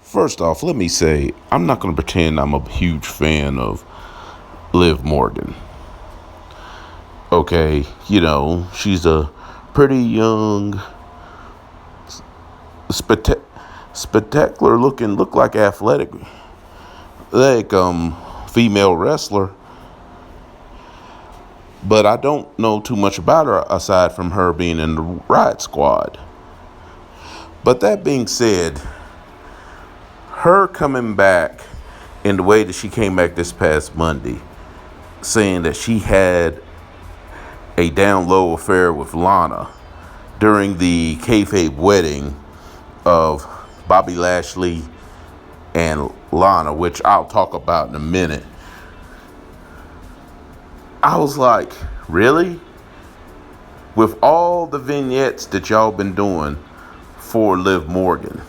First off, let me say, I'm not going to pretend I'm a huge fan of Liv Morgan. Okay, she's a pretty young, spectacular looking, look like athletic, female wrestler. But I don't know too much about her aside from her being in the Riot Squad. But that being said, her coming back in the way that she came back this past Monday, saying that she had a down low affair with Lana during the kayfabe wedding of Bobby Lashley and Lana, which I'll talk about in a minute. I was like, really? With all the vignettes that y'all been doing for Liv Morgan,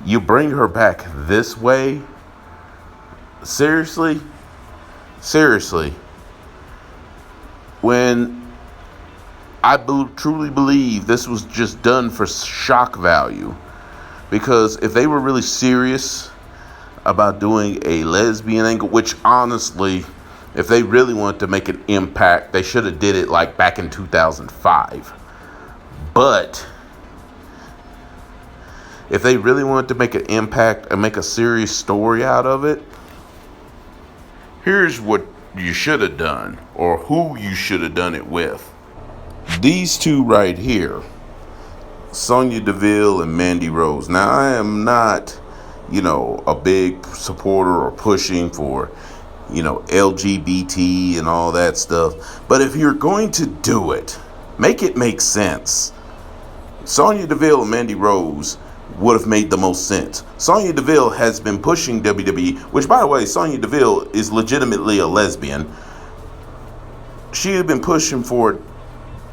you bring her back this way? Seriously? When I truly believe this was just done for shock value. Because if they were really serious about doing a lesbian angle, which honestly, if they really wanted to make an impact, they should have did it like back in 2005. But if they really wanted to make an impact and make a serious story out of it, here's what you should have done, or who you should have done it with. These two right here, Sonya Deville and Mandy Rose. Now, I am not, a big supporter or pushing for, LGBT and all that stuff. But if you're going to do it, make it make sense. Sonya Deville and Mandy Rose would have made the most sense. Sonya Deville has been pushing WWE, which, by the way, Sonya Deville is legitimately a lesbian. She had been pushing for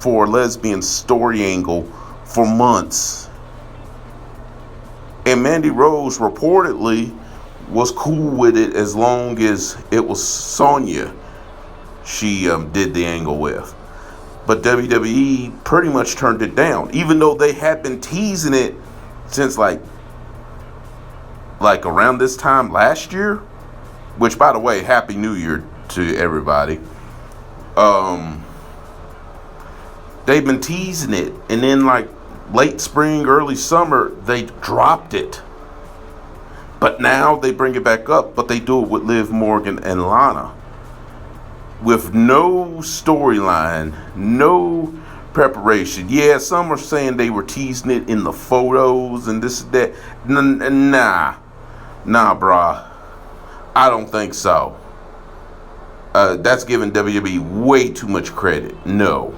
a lesbian story angle for months. And Mandy Rose reportedly was cool with it as long as it was Sonya she did the angle with. But WWE pretty much turned it down, even though they had been teasing it since like around this time last year. Which, by the way, Happy New Year to everybody. They've been teasing it, and then like late spring, early summer, they dropped it. But now they bring it back up, but they do it with Liv Morgan and Lana. With no storyline, no preparation. Yeah, some are saying they were teasing it in the photos and this and that. Nah, brah. I don't think so. That's giving WWE way too much credit. No,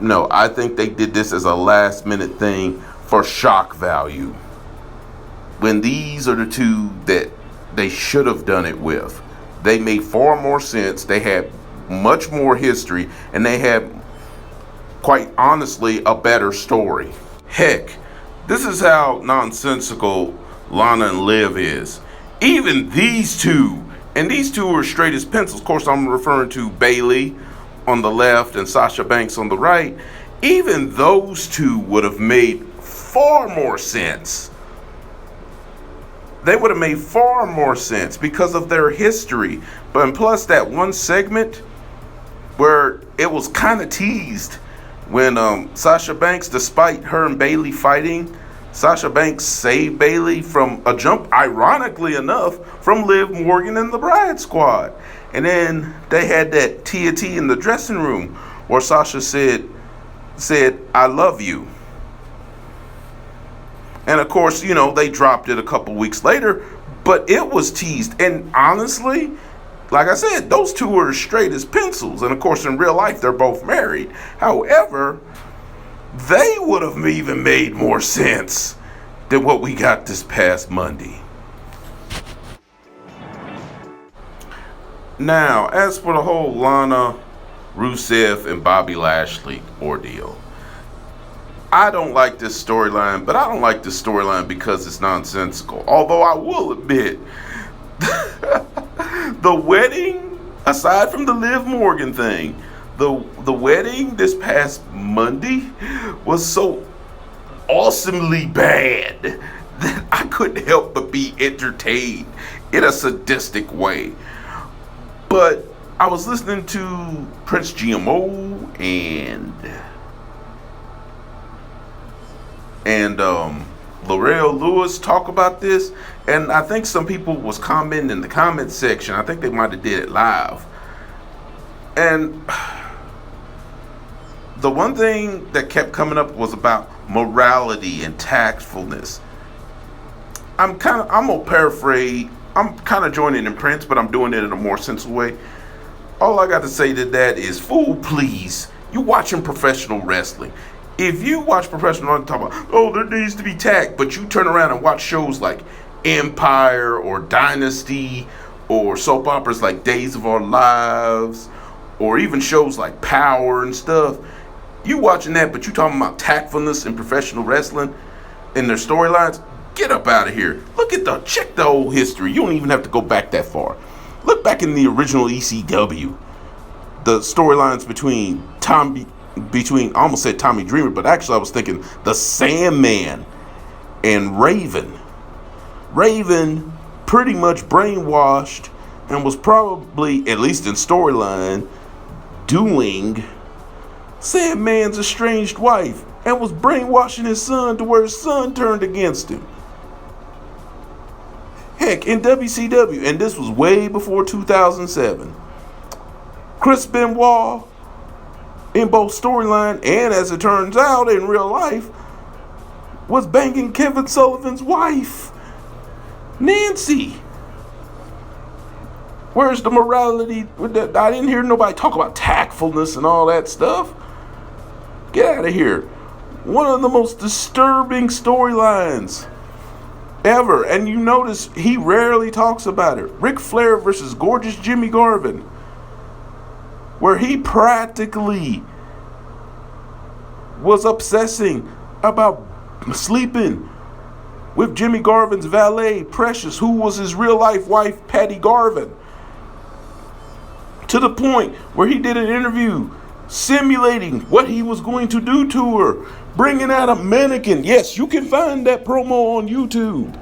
I think they did this as a last minute thing for shock value. When these are the two that they should have done it with. They made far more sense. They had much more history, and they had, quite honestly, a better story. Heck, this is how nonsensical Lana and Liv is. Even these two, and these two are straight as pencils. Of course, I'm referring to Bayley on the left and Sasha Banks on the right. Even those two would have made far more sense. They would have made far more sense because of their history. But plus that one segment where it was kind of teased when Sasha Banks, despite her and Bayley fighting, Sasha Banks saved Bayley from a jump, ironically enough, from Liv Morgan and the Riot Squad. And then they had that TNT in the dressing room where Sasha said, I love you. And of course, they dropped it a couple weeks later, but it was teased. And honestly, like I said, those two are as straight as pencils. And of course, in real life, they're both married. However, they would have even made more sense than what we got this past Monday. Now, as for the whole Lana, Rusev, and Bobby Lashley ordeal, I don't like this storyline, but I don't like this storyline because it's nonsensical. Although I will admit, the wedding, aside from the Liv Morgan thing, the wedding this past Monday was so awesomely bad that couldn't help but be entertained in a sadistic way. But I was listening to Prince GMO and L'Oreal Lewis talk about this, and I think some people was commenting in the comment section. I think they might have did it live. And the one thing that kept coming up was about morality and tactfulness. I'm gonna paraphrase. I'm kind of joining in Prince, but I'm doing it in a more sensible way. All I got to say to that is, fool, please. You watching professional wrestling. If you watch professional wrestling, talk about, oh, there needs to be tact, but you turn around and watch shows like Empire or Dynasty or soap operas like Days of Our Lives or even shows like Power and stuff, you watching that, but you talking about tactfulness in professional wrestling and their storylines, get up out of here. Check the old history. You don't even have to go back that far. Look back in the original ECW. The storylines between I almost said Tommy Dreamer, but actually I was thinking the Sandman and Raven. Raven pretty much brainwashed and was probably, at least in storyline, doing Sandman's estranged wife and was brainwashing his son to where his son turned against him. Heck, in WCW, and this was way before 2007, Chris Benoit, in both storyline and as it turns out in real life, was banging Kevin Sullivan's wife, Nancy. Where's the morality? I didn't hear nobody talk about tactfulness and all that stuff. Get out of here. One of the most disturbing storylines ever, and you notice he rarely talks about it. Ric Flair versus gorgeous Jimmy Garvin, where he practically was obsessing about sleeping with Jimmy Garvin's valet, Precious, who was his real life wife, Patty Garvin, to the point where he did an interview simulating what he was going to do to her, bringing out a mannequin. Yes, you can find that promo on YouTube.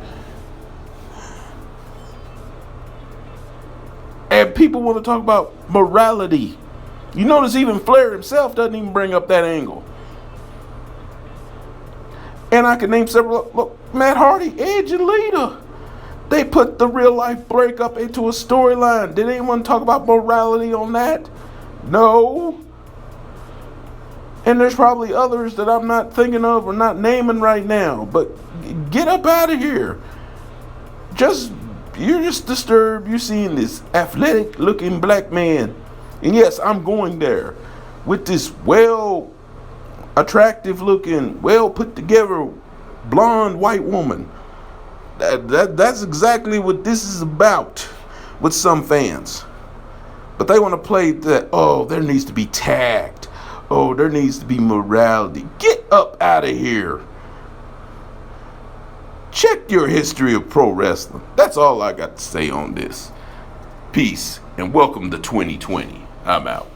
And people want to talk about morality. You notice even Flair himself doesn't even bring up that angle. And I can name several. Look, Matt Hardy, Edge, and Lita. They put the real life breakup into a storyline. Did anyone talk about morality on that? No. And there's probably others that I'm not thinking of or not naming right now. But get up out of here. You're just disturbed. You're seeing this athletic looking black man. And yes, I'm going there with this well attractive looking, well put together blonde white woman. That's exactly what this is about with some fans. But they want to play that, oh, there needs to be tact. Oh, there needs to be morality. Get up out of here. Check your history of pro wrestling. That's all I got to say on this. Peace and welcome to 2020. I'm out.